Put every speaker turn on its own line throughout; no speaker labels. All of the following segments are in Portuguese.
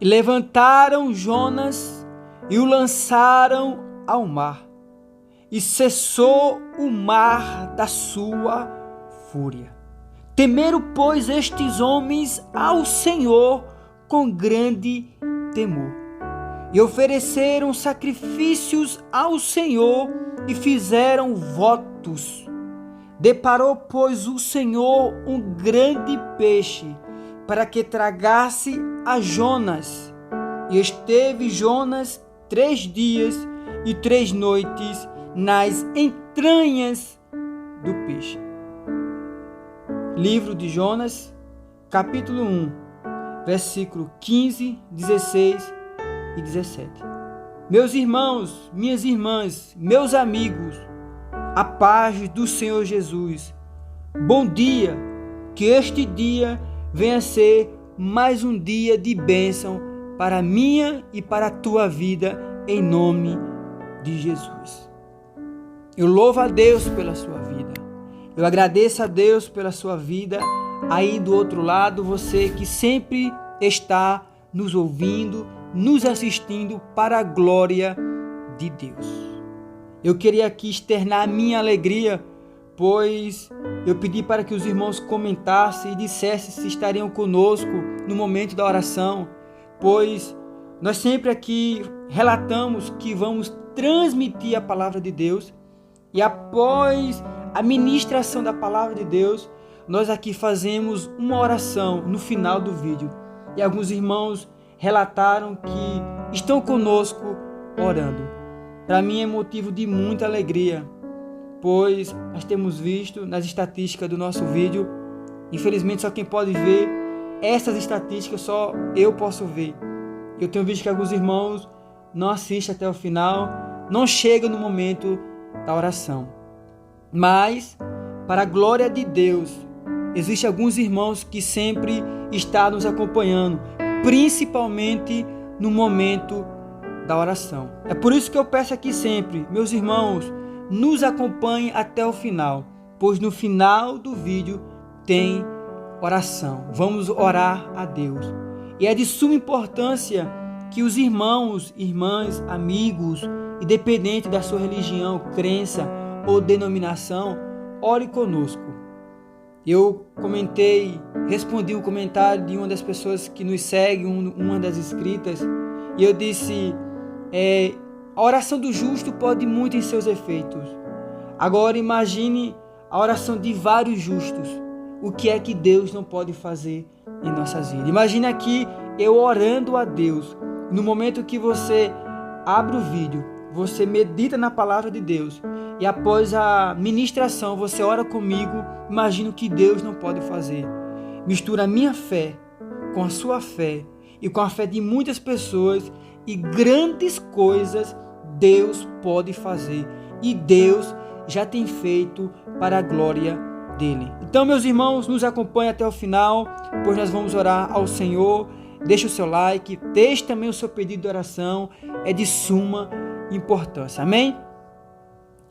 E levantaram Jonas e o lançaram ao mar. E cessou o mar da sua fúria. Temeram, pois, estes homens ao Senhor com grande temor. E ofereceram sacrifícios ao Senhor e fizeram votos. Deparou, pois, o Senhor um grande peixe para que tragasse a Jonas. E esteve Jonas 3 dias e 3 noites nas entranhas do peixe. Livro de Jonas, capítulo 1, versículo 15, 16 e 17. Meus irmãos, minhas irmãs, meus amigos, a paz do Senhor Jesus. Bom dia, que este dia venha a ser mais um dia de bênção para a minha e para a tua vida, em nome de Jesus. Eu louvo a Deus pela sua vida. Eu agradeço a Deus pela sua vida. Aí do outro lado, você que sempre está nos ouvindo, nos assistindo para a glória de Deus. Eu queria aqui externar a minha alegria, pois eu pedi para que os irmãos comentassem e dissessem se estariam conosco no momento da oração, pois nós sempre aqui relatamos que vamos transmitir a palavra de Deus e após a ministração da palavra de Deus, nós aqui fazemos uma oração no final do vídeo. E alguns irmãos relataram que estão conosco orando. Para mim é motivo de muita alegria, pois nós temos visto nas estatísticas do nosso vídeo, infelizmente só quem pode ver essas estatísticas, só eu posso ver. Eu tenho visto que alguns irmãos não assistem até o final, não chegam no momento da oração. Mas, para a glória de Deus, existem alguns irmãos que sempre estão nos acompanhando, principalmente no momento da oração. É por isso que eu peço aqui sempre, meus irmãos, nos acompanhem até o final, pois no final do vídeo tem oração. Vamos orar a Deus. E é de suma importância que os irmãos, irmãs, amigos, independente da sua religião, crença ou denominação, ore conosco. Eu respondi o comentário de uma das pessoas que nos segue, uma das inscritas, e eu disse, a oração do justo pode muito em seus efeitos. Agora imagine a oração de vários justos. O que é que Deus não pode fazer em nossas vidas? Imagine aqui eu orando a Deus. No momento que você abre o vídeo, você medita na palavra de Deus e após a ministração você ora comigo, imagina o que Deus não pode fazer. Mistura a minha fé com a sua fé e com a fé de muitas pessoas e grandes coisas Deus pode fazer e Deus já tem feito para a glória dele. Então, meus irmãos, nos acompanhem até o final, pois nós vamos orar ao Senhor. Deixe o seu like, deixe também o seu pedido de oração, é de suma importância. Amém?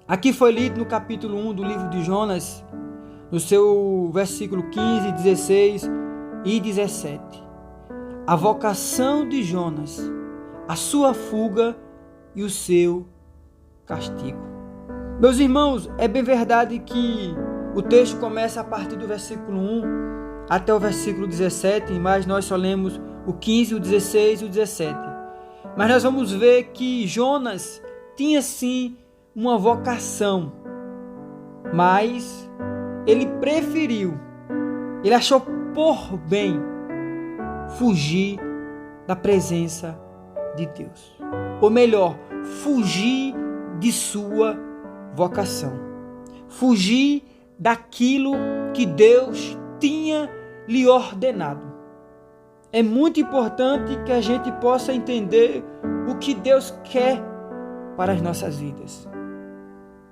Aqui foi lido no capítulo 1 do livro de Jonas, no seu versículo 15, 16 e 17. A vocação de Jonas, a sua fuga e o seu castigo. Meus irmãos, é bem verdade que o texto começa a partir do versículo 1 até o versículo 17, mas nós só lemos o 15, o 16 e o 17. Mas nós vamos ver que Jonas tinha sim uma vocação, mas ele preferiu, ele achou por bem fugir da presença de Deus. Ou melhor, fugir de sua vocação. Fugir daquilo que Deus tinha lhe ordenado. É muito importante que a gente possa entender o que Deus quer para as nossas vidas.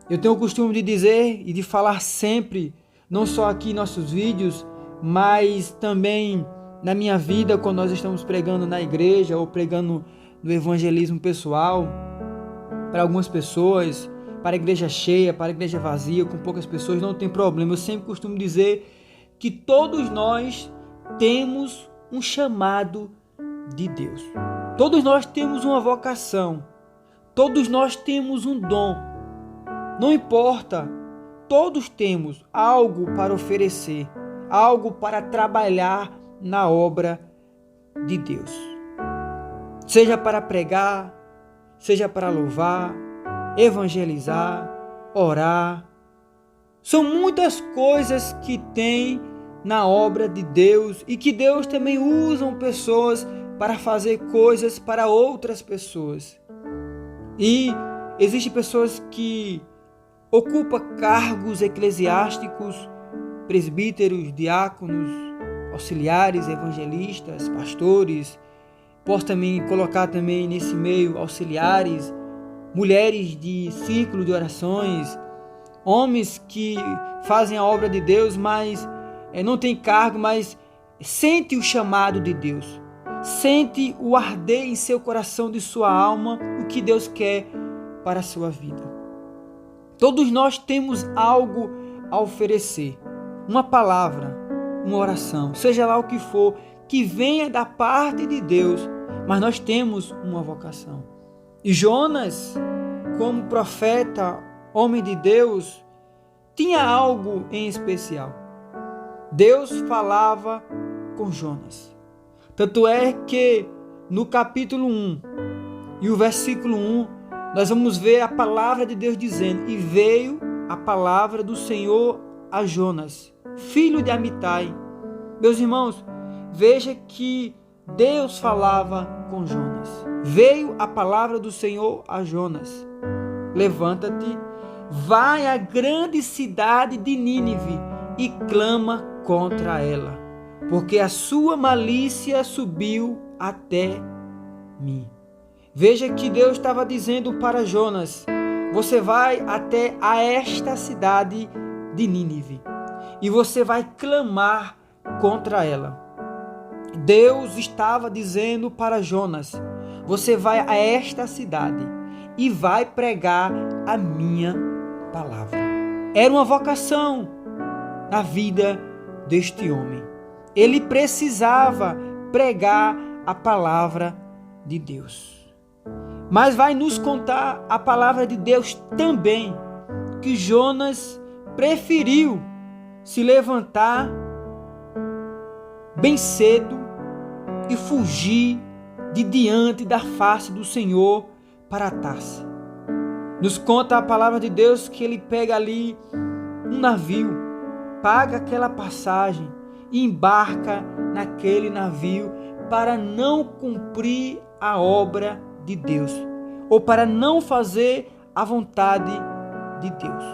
Eu tenho o costume de dizer e de falar sempre, não só aqui em nossos vídeos, mas também na minha vida, quando nós estamos pregando na igreja ou pregando no evangelismo pessoal, para algumas pessoas, para a igreja cheia, para a igreja vazia, com poucas pessoas, não tem problema. Eu sempre costumo dizer que todos nós temos um chamado de Deus. Todos nós temos uma vocação, todos nós temos um dom. Não importa, todos temos algo para oferecer, algo para trabalhar na obra de Deus. Seja para pregar, seja para louvar, evangelizar, orar. São muitas coisas que tem na obra de Deus e que Deus também usa pessoas para fazer coisas para outras pessoas. E existem pessoas que ocupam cargos eclesiásticos, presbíteros, diáconos, auxiliares, evangelistas, pastores. Posso também colocar também nesse meio auxiliares, mulheres de círculo de orações, homens que fazem a obra de Deus, mas não tem cargo, mas sente o chamado de Deus. Sente o arder em seu coração, de sua alma, o que Deus quer para a sua vida. Todos nós temos algo a oferecer. Uma palavra, uma oração, seja lá o que for, que venha da parte de Deus, mas nós temos uma vocação. E Jonas, como profeta, homem de Deus, tinha algo em especial. Deus falava com Jonas. Tanto é que no capítulo 1 e o versículo 1, nós vamos ver a palavra de Deus dizendo: e veio a palavra do Senhor a Jonas, filho de Amitai. Meus irmãos, veja que Deus falava com Jonas. Veio a palavra do Senhor a Jonas: levanta-te, vai à grande cidade de Nínive e clama contra ela, porque a sua malícia subiu até mim. Veja que Deus estava dizendo para Jonas: você vai até a esta cidade de Nínive e você vai clamar contra ela. Deus estava dizendo para Jonas: você vai a esta cidade e vai pregar a minha palavra. Era uma vocação na vida deste homem. Ele precisava pregar a palavra de Deus. Mas vai nos contar a palavra de Deus também que Jonas preferiu se levantar bem cedo e fugir de diante da face do Senhor para Tarse. Nos conta a palavra de Deus que ele pega ali um navio, paga aquela passagem e embarca naquele navio para não cumprir a obra de Deus, ou para não fazer a vontade de Deus.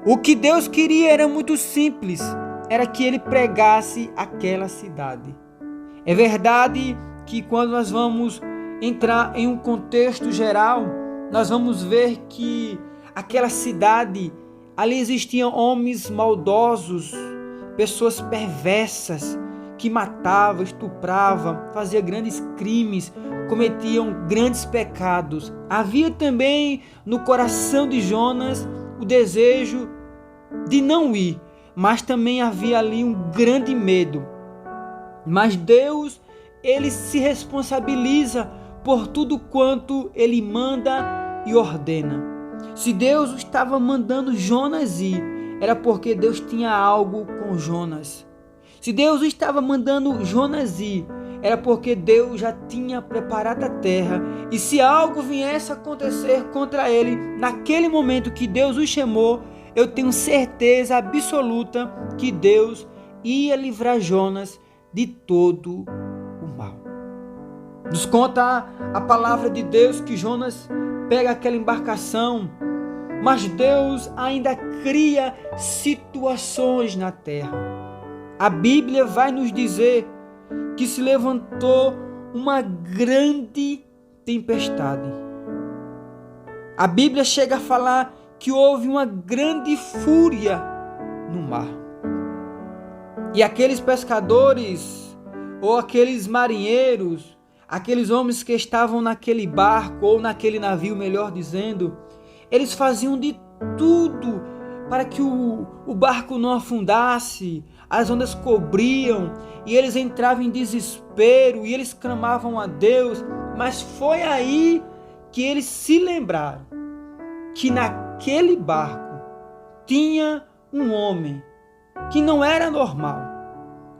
O que Deus queria era muito simples, era que ele pregasse aquela cidade. É verdade que quando nós vamos entrar em um contexto geral, nós vamos ver que aquela cidade, ali existiam homens maldosos, pessoas perversas, que matavam, estupravam, faziam grandes crimes, cometiam grandes pecados. Havia também no coração de Jonas o desejo de não ir, mas também havia ali um grande medo. Mas Deus, ele se responsabiliza por tudo quanto ele manda e ordena. Se Deus estava mandando Jonas ir, era porque Deus tinha algo com Jonas. Se Deus estava mandando Jonas ir, era porque Deus já tinha preparado a terra. E se algo viesse a acontecer contra ele, naquele momento que Deus o chamou, eu tenho certeza absoluta que Deus ia livrar Jonas de todo o mal. Nos conta a palavra de Deus que Jonas pega aquela embarcação, mas Deus ainda cria situações na terra. A Bíblia vai nos dizer que se levantou uma grande tempestade. A Bíblia chega a falar que houve uma grande fúria no mar. E aqueles pescadores, ou aqueles marinheiros, aqueles homens que estavam naquele barco, ou naquele navio, melhor dizendo, eles faziam de tudo para que o barco não afundasse. as ondas cobriam e eles entravam em desespero e eles clamavam a Deus, mas foi aí que eles se lembraram que naquele barco tinha um homem que não era normal,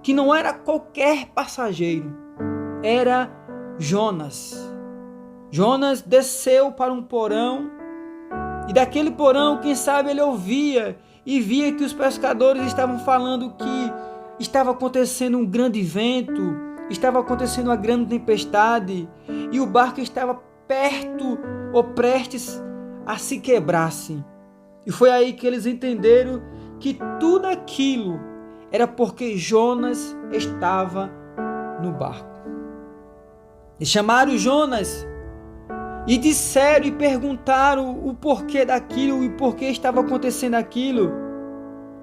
que não era qualquer passageiro, era Jonas. Jonas desceu para um porão e daquele porão, quem sabe, ele ouvia e via que os pescadores estavam falando que estava acontecendo um grande vento, estava acontecendo uma grande tempestade e o barco estava perto ou prestes a se quebrar-se. E foi aí que eles entenderam que tudo aquilo era porque Jonas estava no barco. E chamaram Jonas e disseram e perguntaram o porquê daquilo e por que estava acontecendo aquilo.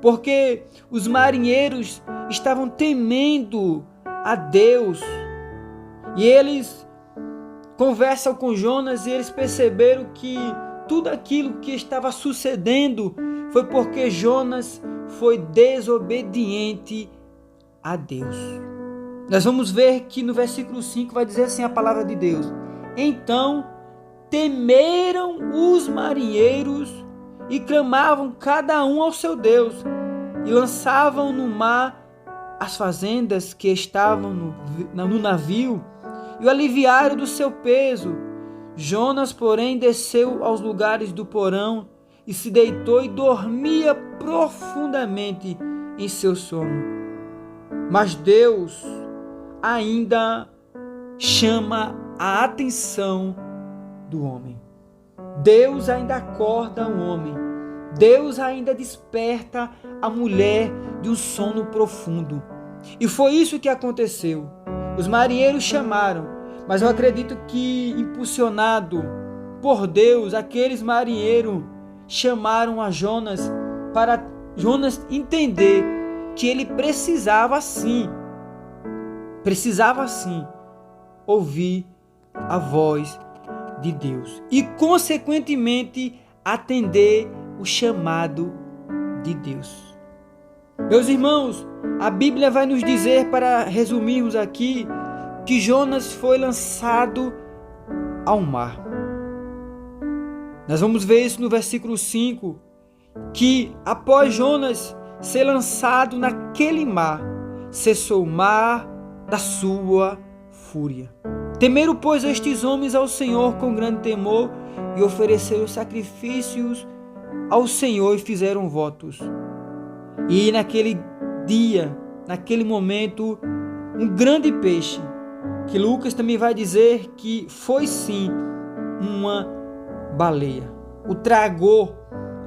Porque os marinheiros estavam temendo a Deus. E eles conversam com Jonas e eles perceberam que tudo aquilo que estava sucedendo foi porque Jonas foi desobediente a Deus. Nós vamos ver que no versículo 5 vai dizer assim a palavra de Deus: então temeram os marinheiros e clamavam cada um ao seu Deus e lançavam no mar as fazendas que estavam no navio e o aliviaram do seu peso. Jonas, porém, desceu aos lugares do porão e se deitou e dormia profundamente em seu sono. Mas Deus ainda chama a atenção do homem. Deus ainda acorda o homem. Deus ainda desperta a mulher de um sono profundo. E foi isso que aconteceu. Os marinheiros chamaram, mas eu acredito que, impulsionado por Deus, aqueles marinheiros chamaram a Jonas para Jonas entender que ele precisava sim ouvir a voz de Deus e, consequentemente, atender o chamado de Deus. Meus irmãos, a Bíblia vai nos dizer, para resumirmos aqui, que Jonas foi lançado ao mar. Nós vamos ver isso no versículo 5, que após Jonas ser lançado naquele mar, cessou o mar da sua fúria. Temeram, pois, estes homens ao Senhor com grande temor e ofereceram sacrifícios ao Senhor e fizeram votos. E naquele dia, naquele momento, um grande peixe, que Lucas também vai dizer que foi sim uma baleia, o tragou.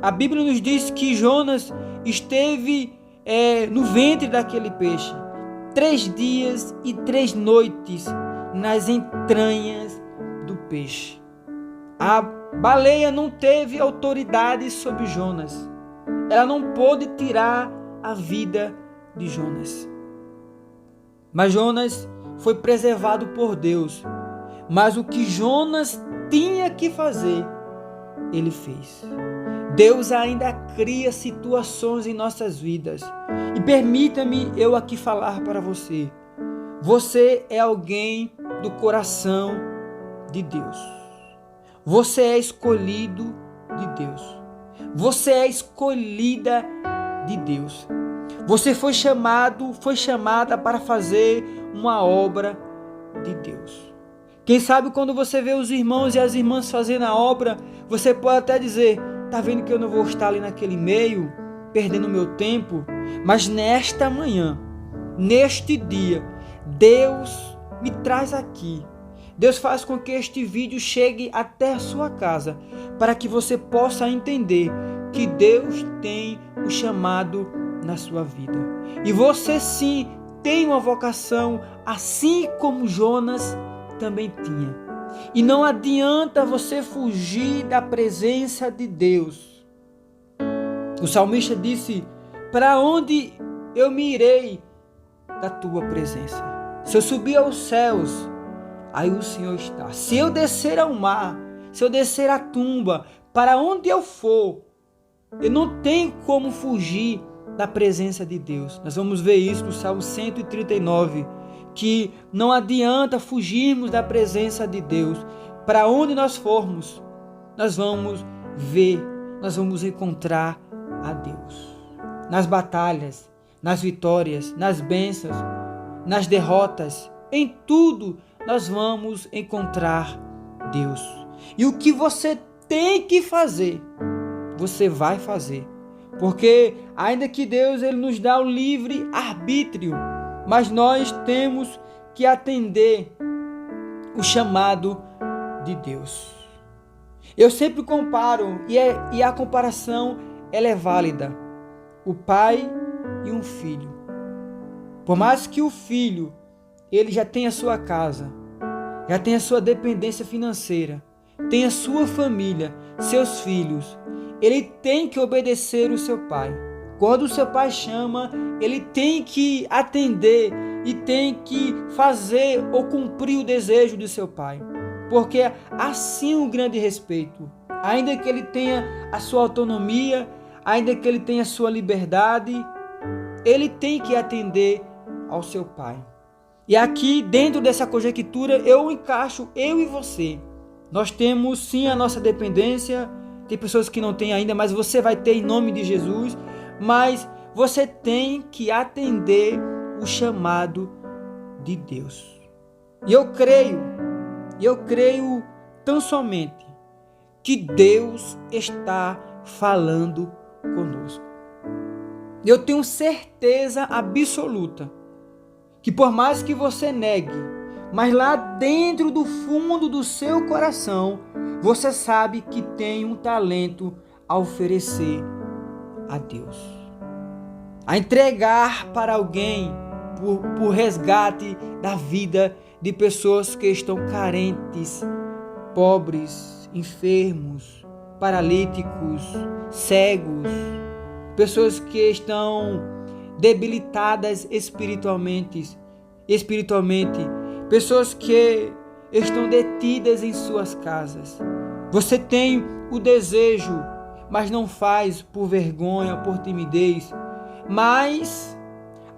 A Bíblia nos diz que Jonas esteve no ventre daquele peixe 3 dias e 3 noites nas entranhas do peixe. A baleia não teve autoridade sobre Jonas. Ela não pôde tirar a vida de Jonas. Mas Jonas foi preservado por Deus. Mas o que Jonas tinha que fazer, ele fez. Deus ainda cria situações em nossas vidas. E permita-me eu aqui falar para você. Você é alguém do coração de Deus. Você é escolhido de Deus. Você é escolhida de Deus. Você foi chamada para fazer uma obra de Deus. Quem sabe quando você vê os irmãos e as irmãs fazendo a obra, você pode até dizer: tá vendo que eu não vou estar ali naquele meio, perdendo meu tempo? Mas nesta manhã, neste dia, Deus me traz aqui. Deus faz com que este vídeo chegue até a sua casa, para que você possa entender que Deus tem um chamado na sua vida. E você sim tem uma vocação, assim como Jonas também tinha. E não adianta você fugir da presença de Deus. O salmista disse: para onde eu me irei da tua presença? Se eu subir aos céus, aí o Senhor está. Se eu descer ao mar, se eu descer à tumba, para onde eu for, eu não tenho como fugir da presença de Deus. Nós vamos ver isso no Salmo 139, que não adianta fugirmos da presença de Deus. Para onde nós formos, nós vamos ver, nós vamos encontrar a Deus. Nas batalhas, nas vitórias, nas bênçãos, nas derrotas, em tudo nós vamos encontrar Deus. E o que você tem que fazer, você vai fazer. Porque ainda que Deus ele nos dá o livre arbítrio, mas nós temos que atender o chamado de Deus. Eu sempre comparo, e a comparação ela é válida. O pai e um filho. Por mais que o filho ele já tenha a sua casa, já tenha a sua dependência financeira, tenha a sua família, seus filhos, ele tem que obedecer o seu pai. Quando o seu pai chama, ele tem que atender e tem que fazer ou cumprir o desejo do seu pai. Porque assim um grande respeito, ainda que ele tenha a sua autonomia, ainda que ele tenha a sua liberdade, ele tem que atender ao seu pai. E aqui dentro dessa conjectura eu encaixo eu e você. Nós temos sim a nossa dependência, tem pessoas que não têm ainda, mas você vai ter em nome de Jesus, mas você tem que atender o chamado de Deus. E eu creio tão somente que Deus está falando conosco. Eu tenho certeza absoluta que por mais que você negue, mas lá dentro do fundo do seu coração, você sabe que tem um talento a oferecer a Deus. A entregar para alguém por resgate da vida de pessoas que estão carentes, pobres, enfermos, paralíticos, cegos, pessoas que estão debilitadas espiritualmente, pessoas que estão detidas em suas casas. Você tem o desejo, mas não faz por vergonha, por timidez, mas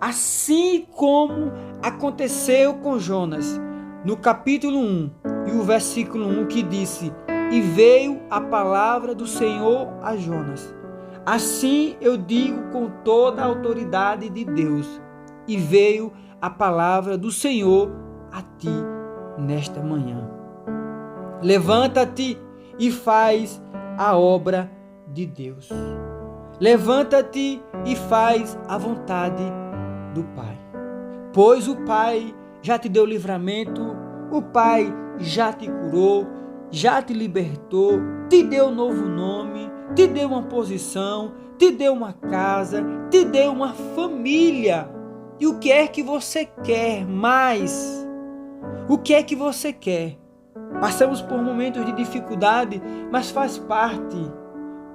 assim como aconteceu com Jonas, no capítulo 1 e o versículo 1 que disse: "E veio a palavra do Senhor a Jonas. Assim eu digo com toda a autoridade de Deus, e veio a palavra do Senhor a ti nesta manhã. Levanta-te e faz a obra de Deus. Levanta-te e faz a vontade do Pai. Pois o Pai já te deu livramento, o Pai já te curou, já te libertou, te deu um novo nome, te deu uma posição, te deu uma casa, te deu uma família. E o que é que você quer mais? O que é que você quer? Passamos por momentos de dificuldade, mas faz parte.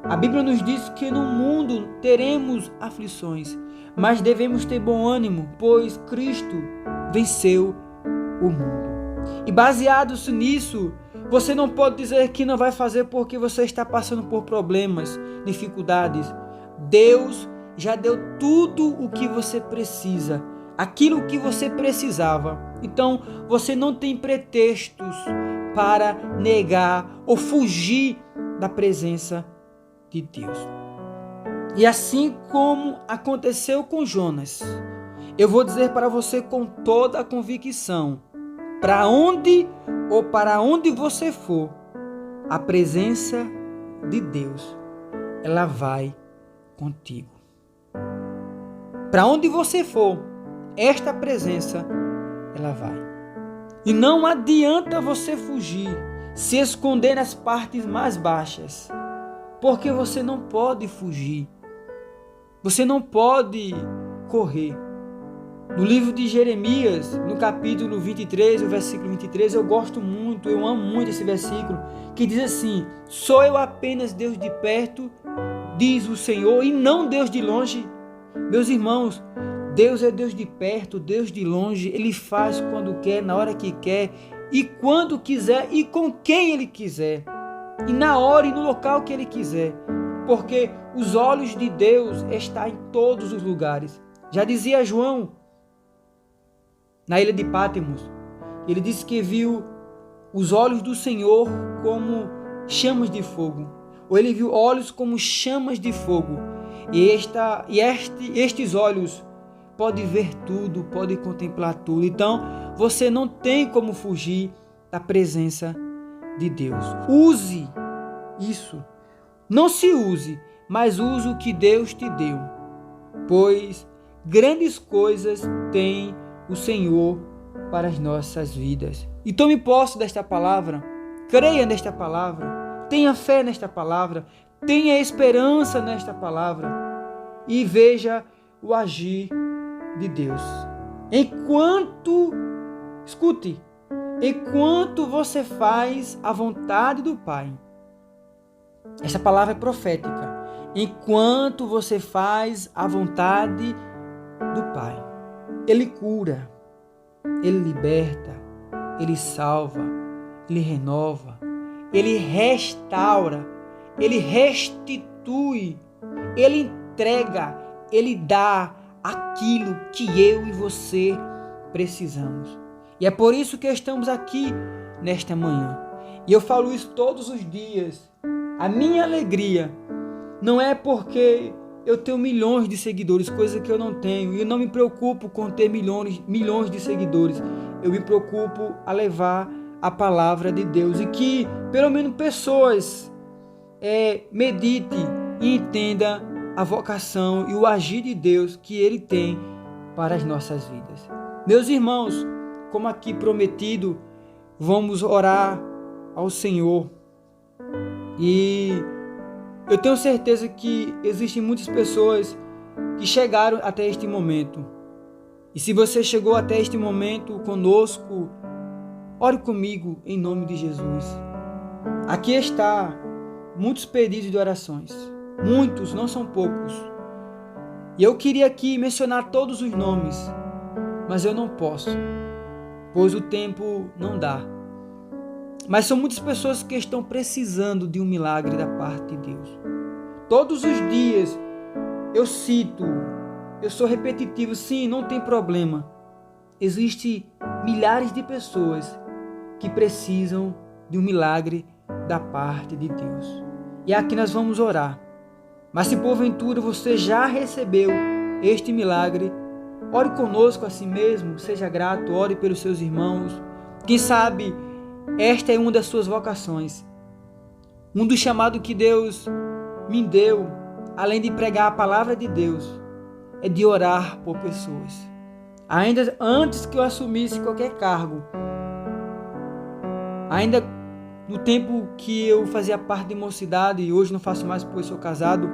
A Bíblia nos diz que no mundo teremos aflições, mas devemos ter bom ânimo, pois Cristo venceu o mundo. E baseados nisso, você não pode dizer que não vai fazer porque você está passando por problemas, dificuldades. Deus já deu tudo o que você precisa, aquilo que você precisava. Então, você não tem pretextos para negar ou fugir da presença de Deus. E assim como aconteceu com Jonas, eu vou dizer para você com toda a convicção, para onde você for, a presença de Deus, ela vai contigo. Para onde você for, esta presença, ela vai. E não adianta você fugir, se esconder nas partes mais baixas, porque você não pode fugir. Você não pode correr. No livro de Jeremias, no capítulo 23, o versículo 23, eu gosto muito, eu amo muito esse versículo, que diz assim: sou eu apenas Deus de perto, diz o Senhor, e não Deus de longe. Meus irmãos, Deus é Deus de perto, Deus de longe. Ele faz quando quer, na hora que quer, e quando quiser, e com quem Ele quiser, e na hora e no local que Ele quiser, porque os olhos de Deus estão em todos os lugares. Já dizia João, na ilha de Patmos, ele disse que viu os olhos do Senhor como chamas de fogo, ou ele viu olhos como chamas de fogo, e estes olhos podem ver tudo, podem contemplar tudo. Então, você não tem como fugir da presença de Deus. Use isso. Não se use, mas use o que Deus te deu, pois grandes coisas tem o Senhor para as nossas vidas. E tome posse desta palavra, creia nesta palavra, tenha fé nesta palavra, tenha esperança nesta palavra e veja o agir de Deus. Enquanto você faz a vontade do Pai, essa palavra é profética. Enquanto você faz a vontade do Pai, Ele cura, Ele liberta, Ele salva, Ele renova, Ele restaura, Ele restitui, Ele entrega, Ele dá aquilo que eu e você precisamos. E é por isso que estamos aqui nesta manhã. E eu falo isso todos os dias. A minha alegria não é porque eu tenho milhões de seguidores, coisa que eu não tenho. E eu não me preocupo com ter milhões de seguidores. Eu me preocupo a levar a palavra de Deus. E que pelo menos pessoas meditem e entendam a vocação e o agir de Deus que Ele tem para as nossas vidas. Meus irmãos, como aqui prometido, vamos orar ao Senhor. E eu tenho certeza que existem muitas pessoas que chegaram até este momento. E se você chegou até este momento conosco, ore comigo em nome de Jesus. Aqui está muitos pedidos de orações. Muitos, não são poucos. E eu queria aqui mencionar todos os nomes, mas eu não posso, pois o tempo não dá. Mas são muitas pessoas que estão precisando de um milagre da parte de Deus. Todos os dias eu cito, eu sou repetitivo, sim, não tem problema. Existem milhares de pessoas que precisam de um milagre da parte de Deus. E aqui nós vamos orar. Mas se porventura você já recebeu este milagre, ore conosco assim mesmo, seja grato, ore pelos seus irmãos. Quem sabe esta é uma das suas vocações. Um dos chamados que Deus me deu, além de pregar a palavra de Deus, é de orar por pessoas. Ainda antes que eu assumisse qualquer cargo, ainda no tempo que eu fazia parte de mocidade, e hoje não faço mais pois sou casado,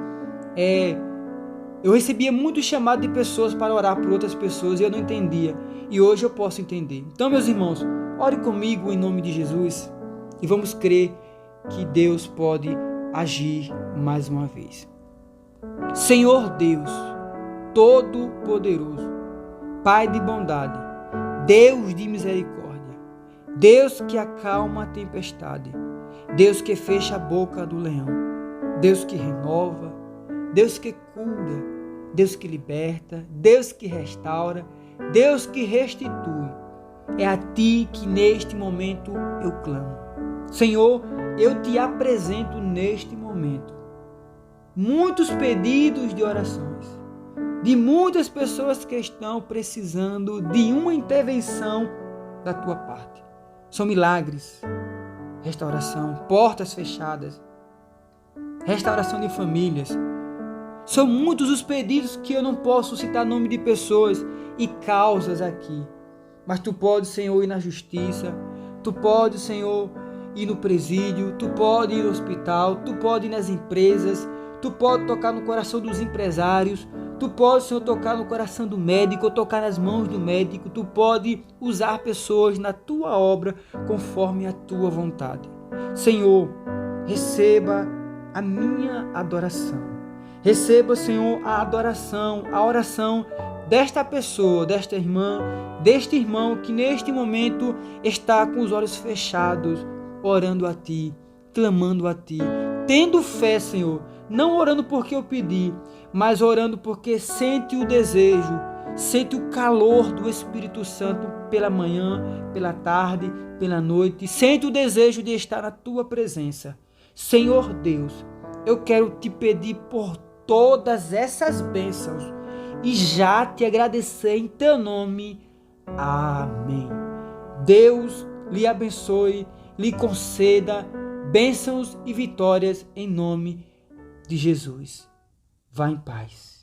eu recebia muito chamado de pessoas para orar por outras pessoas e eu não entendia. E hoje eu posso entender. Então, meus irmãos, ore comigo em nome de Jesus e vamos crer que Deus pode agir mais uma vez. Senhor Deus, Todo-Poderoso, Pai de bondade, Deus de misericórdia, Deus que acalma a tempestade, Deus que fecha a boca do leão, Deus que renova, Deus que cura, Deus que liberta, Deus que restaura, Deus que restitui. É a Ti que neste momento eu clamo. Senhor, eu Te apresento neste momento muitos pedidos de orações, de muitas pessoas que estão precisando de uma intervenção da Tua parte. São milagres, restauração, portas fechadas, restauração de famílias. São muitos os pedidos que eu não posso citar nome de pessoas e causas aqui. Mas Tu podes, Senhor, ir na justiça. Tu podes, Senhor, ir no presídio. Tu podes ir no hospital. Tu podes ir nas empresas. Tu podes tocar no coração dos empresários. Tu podes, Senhor, tocar no coração do médico, tocar nas mãos do médico. Tu pode usar pessoas na Tua obra conforme a Tua vontade. Senhor, receba a minha adoração. Receba, Senhor, a adoração, a oração desta pessoa, desta irmã, deste irmão que neste momento está com os olhos fechados, orando a Ti, clamando a Ti, tendo fé, Senhor, não orando porque eu pedi, mas orando porque sente o desejo, sente o calor do Espírito Santo pela manhã, pela tarde, pela noite, sente o desejo de estar na tua presença. Senhor Deus, eu quero te pedir por todas essas bênçãos e já te agradecer em teu nome. Amém. Deus lhe abençoe, lhe conceda bênçãos e vitórias em nome de Jesus. Vá em paz.